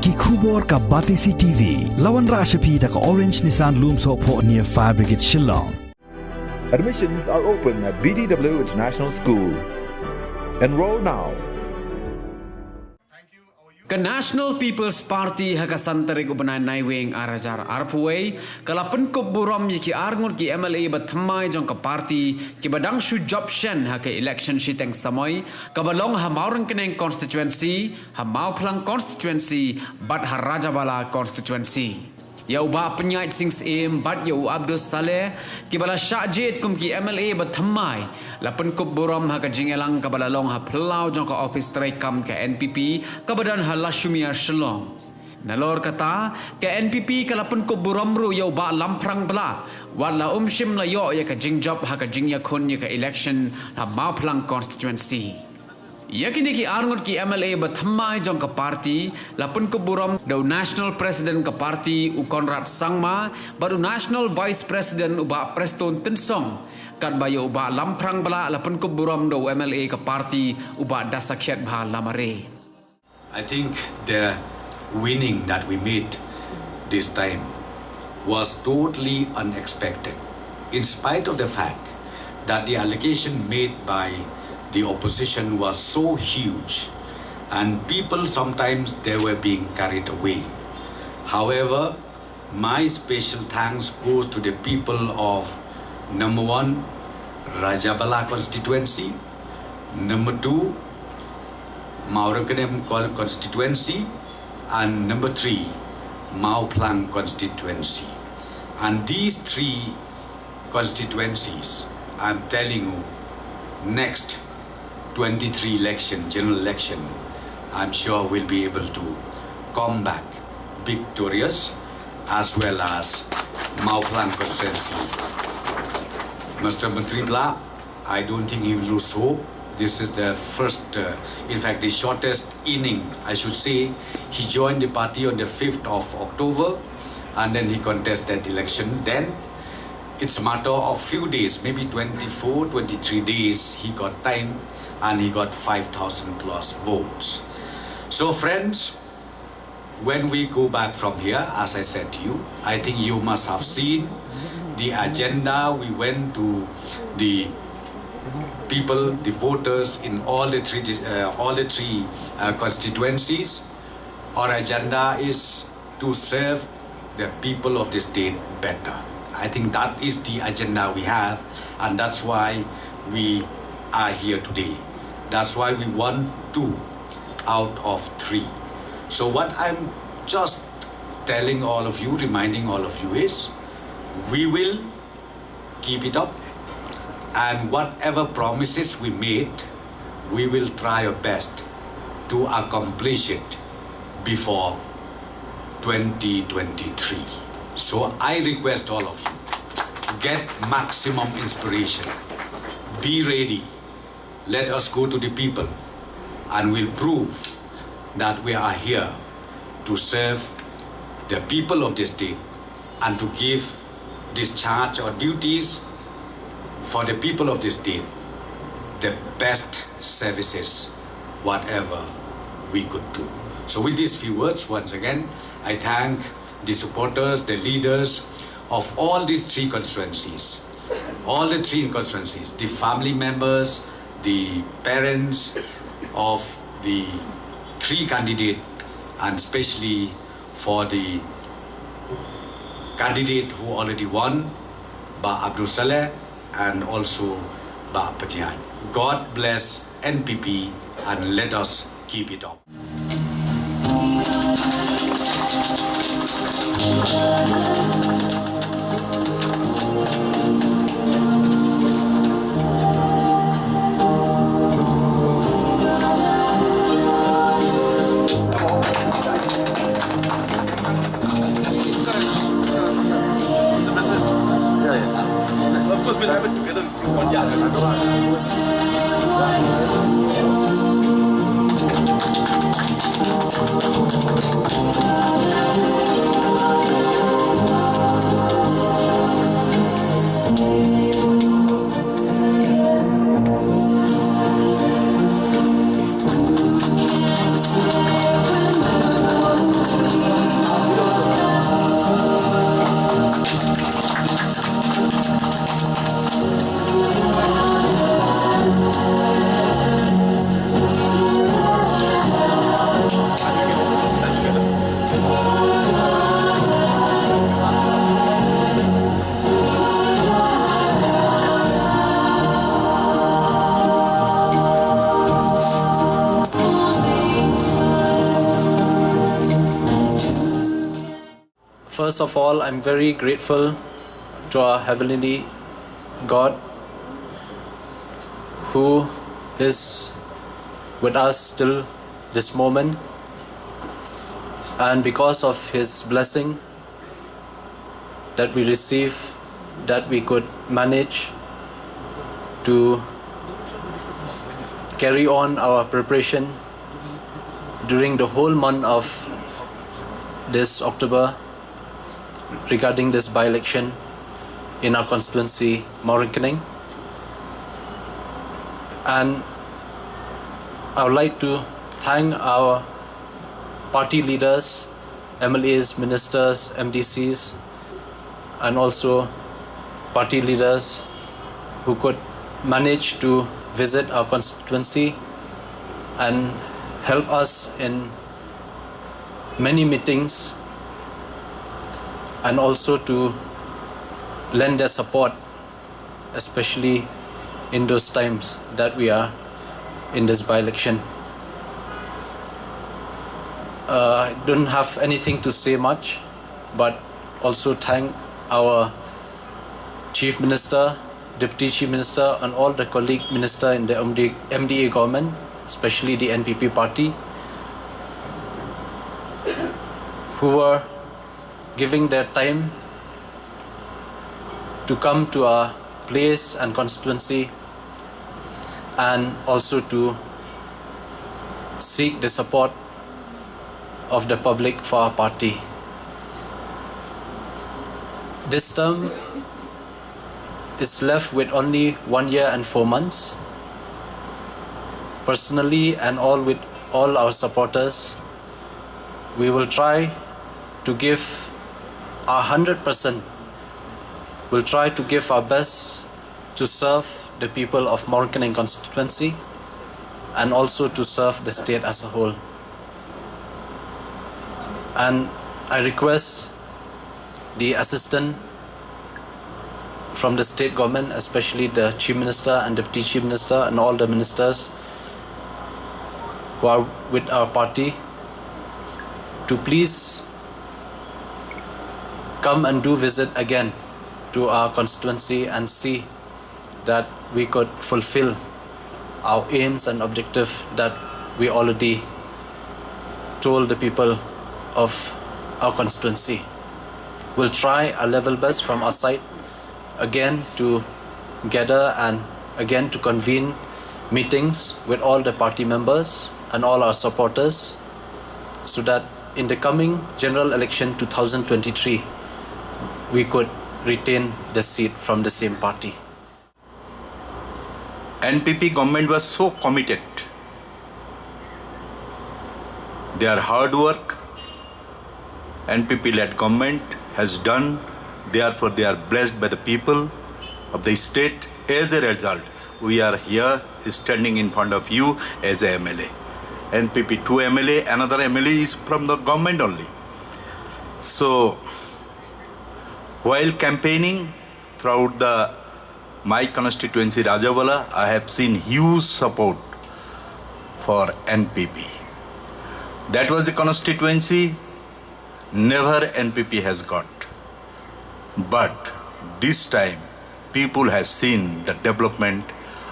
ki khubor ka Batisi TV lawan ra shapi da ka Orange Nissan Loom so pho near Fire Brigade Shillong. Admissions are open at BDW International School. Enroll now. Ka National People's Party haka santarik ubanay naiwing arajar arpuway kalapan ko buram ki arngur ki MLA bathamay jong ka party ki badang shu job shen haka election shiteng samoy kabalong hamaurang keneng constituency hamau plang constituency bat harajabala constituency. Yau ba penyait sings aim bat yau Abdul Saleh kibala syajid kum ki MLA bathamai lapan kup buram ha ka jingelang kabala long ha plau jong ka office traikam ka NPP kabadan ha Lashumia Shillong nalor kata ka NPP kalapan kup buram ru yau ba lamprang bala wala shim la yo ya ka jingjop ha ka jingya khun ya ka election ha maplang constituency. Yakini ki arngut ki MLA bathamai jong ka party lapun ko buram do national president ka party u Conrad Sangma baru national vice president uba Preston Tensong kan bayo uba lamprang bala lapun ko buram do MLA ka party uba dasakhyat bha lamare. I think the winning that we made this time was totally unexpected in spite of the fact that the allegation made by the opposition was so huge and people sometimes they were being carried away. However, my special thanks goes to the people of number 1, Rajabala constituency, number 2, Maurangkanem constituency, and number 3, Mau Plang constituency. And these 3 constituencies, I'm telling you, next 23 election, general election, I'm sure we'll be able to come back victorious as well as Mau Plang constituency. Mr. Mantri Bla, I don't think he will lose hope. This is the first, in fact, the shortest inning, I should say. He joined the party on the 5th of October and then he contested election. Then it's a matter of few days, maybe 24, 23 days, he got time and he got 5,000 plus votes. So friends, when we go back from here, as I said to you, I think you must have seen the agenda. We went to the people, the voters in all the three constituencies. Our agenda is to serve the people of the state better. I think that is the agenda we have, and that's why we are here today. That's why we won 2 out of 3. So what I'm just telling all of you, reminding all of you is, we will keep it up, and whatever promises we made, we will try our best to accomplish it before 2023. So I request all of you, get maximum inspiration, be ready, let us go to the people and we'll prove that we are here to serve the people of the state and to give discharge or duties for the people of the state, the best services, whatever we could do. So with these few words, once again, I thank the supporters, the leaders of all these 3 constituencies, the family members, the parents of the 3 candidates, and especially for the candidate who already won, Ba Abdul Saleh, and also Ba Pajai. God bless NPP and let us keep it up. Of course, we'll have it together with you one year. first of all, I'm very grateful to our Heavenly God who is with us till this moment, and because of His blessing that we receive, that we could manage to carry on our preparation during the whole month of this October regarding this by-election in our constituency, Mawryngkeeneng. And I would like to thank our party leaders, MLAs, ministers, MDCs, and also party leaders who could manage to visit our constituency and help us in many meetings, and also to lend their support, especially in those times that we are in this by-election. I don't have anything to say much, but also thank our Chief Minister, Deputy Chief Minister, and all the colleague minister in the MDA government, especially the NPP party, who were giving their time to come to our place and constituency, and also to seek the support of the public for our party. This term is left with only 1 year and 4 months. Personally, and with all our supporters, we will try to give our 100%. We'll try to give our best to serve the people of Mawryngkeeneng constituency and also to serve the state as a whole. And I request the assistant from the state government, especially the Chief Minister and Deputy Chief Minister and all the ministers who are with our party, to please come and do visit again to our constituency and see that we could fulfill our aims and objectives that we already told the people of our constituency. We'll try our level best from our side again to gather and again to convene meetings with all the party members and all our supporters, so that in the coming general election 2023 we could retain the seat from the same party. NPP government was so committed. Their hard work, NPP-led government has done. Therefore, they are blessed by the people of the state. As a result, we are here standing in front of you as a MLA. NPP 2 MLA, another MLA is from the government only. So, while campaigning throughout my constituency, Rajawala, I have seen huge support for NPP. That was the constituency never NPP has got. But this time, people have seen the development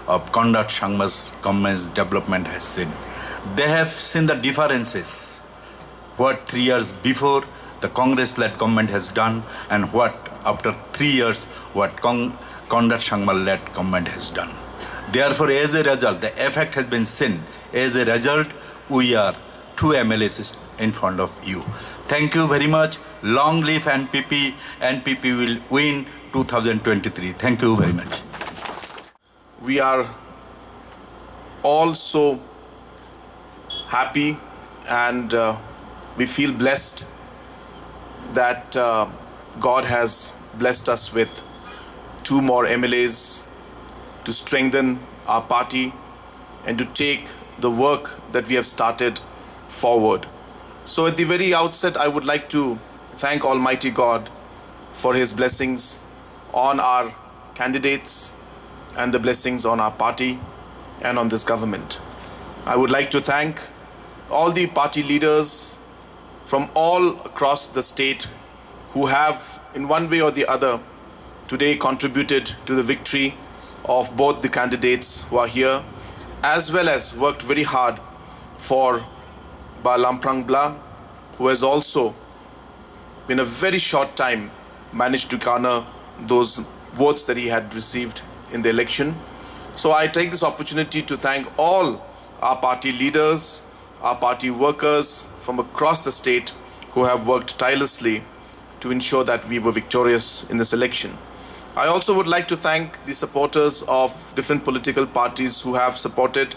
of Conrad Sangma's government's development has seen. They have seen the differences. What 3 years before the Congress-led government has done, and what after 3 years what Conrad Sangma-led government has done. Therefore, as a result, the effect has been seen. As a result, we are 2 MLAs in front of you. Thank you very much. Long live NPP. NPP will win 2023. Thank you very much. We are all so happy and we feel blessed that God has blessed us with 2 more MLAs to strengthen our party and to take the work that we have started forward. So at the very outset, I would like to thank Almighty God for His blessings on our candidates and the blessings on our party and on this government. I would like to thank all the party leaders from all across the state who have, in one way or the other, today contributed to the victory of both the candidates who are here, as well as worked very hard for Ba Lamprang Bla, who has also, in a very short time, managed to garner those votes that he had received in the election. So I take this opportunity to thank all our party leaders, our party workers from across the state who have worked tirelessly to ensure that we were victorious in this election. I also would like to thank the supporters of different political parties who have supported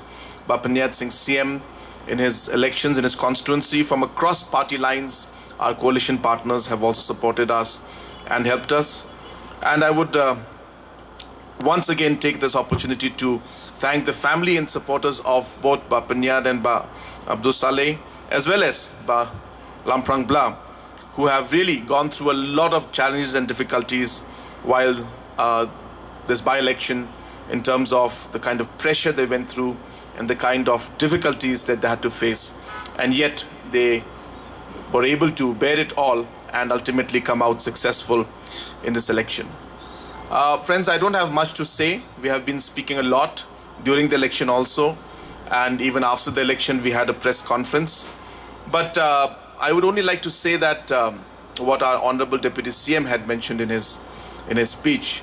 Bapanyat Singh CM in his elections, in his constituency. From across party lines, our coalition partners have also supported us and helped us. And I would once again take this opportunity to thank the family and supporters of both Bapanyat and Ba Abdul Saleh, as well as Ba Lamprang Bla, who have really gone through a lot of challenges and difficulties while this by-election, in terms of the kind of pressure they went through and the kind of difficulties that they had to face. And yet they were able to bear it all and ultimately come out successful in this election. Friends, I don't have much to say. We have been speaking a lot during the election also, and even after the election we had a press conference. But I would only like to say that what our Honorable Deputy CM had mentioned in his speech,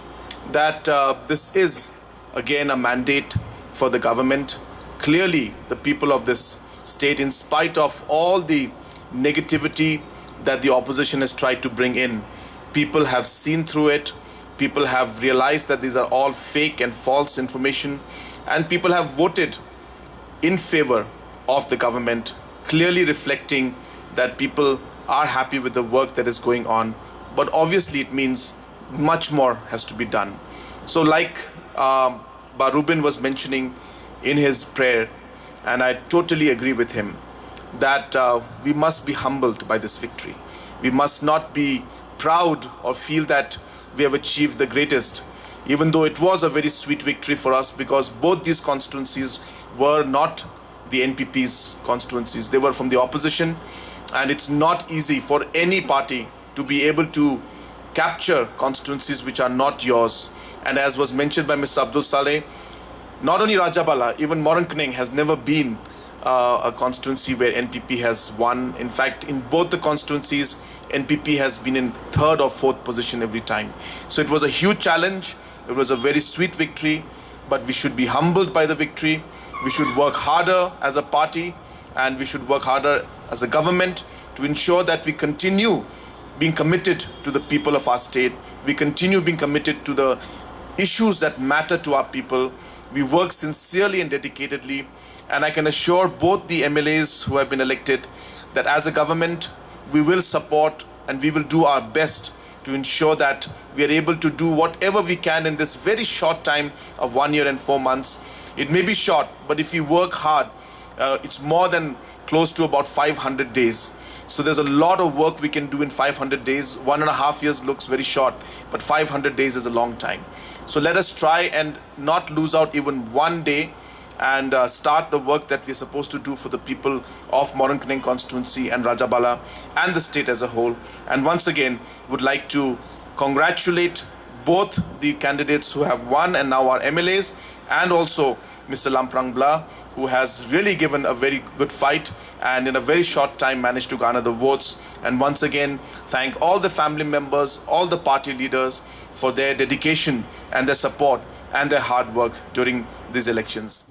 that this is again a mandate for the government. Clearly, the people of this state, in spite of all the negativity that the opposition has tried to bring in, people have seen through it. People have realized that these are all fake and false information, and people have voted in favor of the government, clearly reflecting that people are happy with the work that is going on. But obviously it means much more has to be done. So like Ba Rubin was mentioning in his prayer, and I totally agree with him, that we must be humbled by this victory. We must not be proud or feel that we have achieved the greatest, even though it was a very sweet victory for us, because both these constituencies were not the NPP's constituencies. They were from the opposition, and it's not easy for any party to be able to capture constituencies which are not yours. And as was mentioned by Mr. Abdul Saleh, not only Rajabala, even Morankning has never been a constituency where NPP has won. In fact, in both the constituencies, NPP has been in third or fourth position every time. So it was a huge challenge. It was a very sweet victory, but we should be humbled by the victory. We should work harder as a party, and we should work harder as a government to ensure that we continue being committed to the people of our state. We continue being committed to the issues that matter to our people. We work sincerely and dedicatedly, and I can assure both the MLAs who have been elected that as a government, we will support and we will do our best to ensure that we are able to do whatever we can in this very short time of 1 year and 4 months. It may be short, but if we work hard, it's more than close to about 500 days. So there's a lot of work we can do in 500 days. 1.5 years looks very short, but 500 days is a long time. So let us try and not lose out even one day, and start the work that we're supposed to do for the people of Morankning constituency and Rajabala and the state as a whole. And once again, would like to congratulate both the candidates who have won and now are MLAs, and also Mr. Lamprang Bla, who has really given a very good fight and in a very short time managed to garner the votes. And once again, thank all the family members, all the party leaders for their dedication and their support and their hard work during these elections.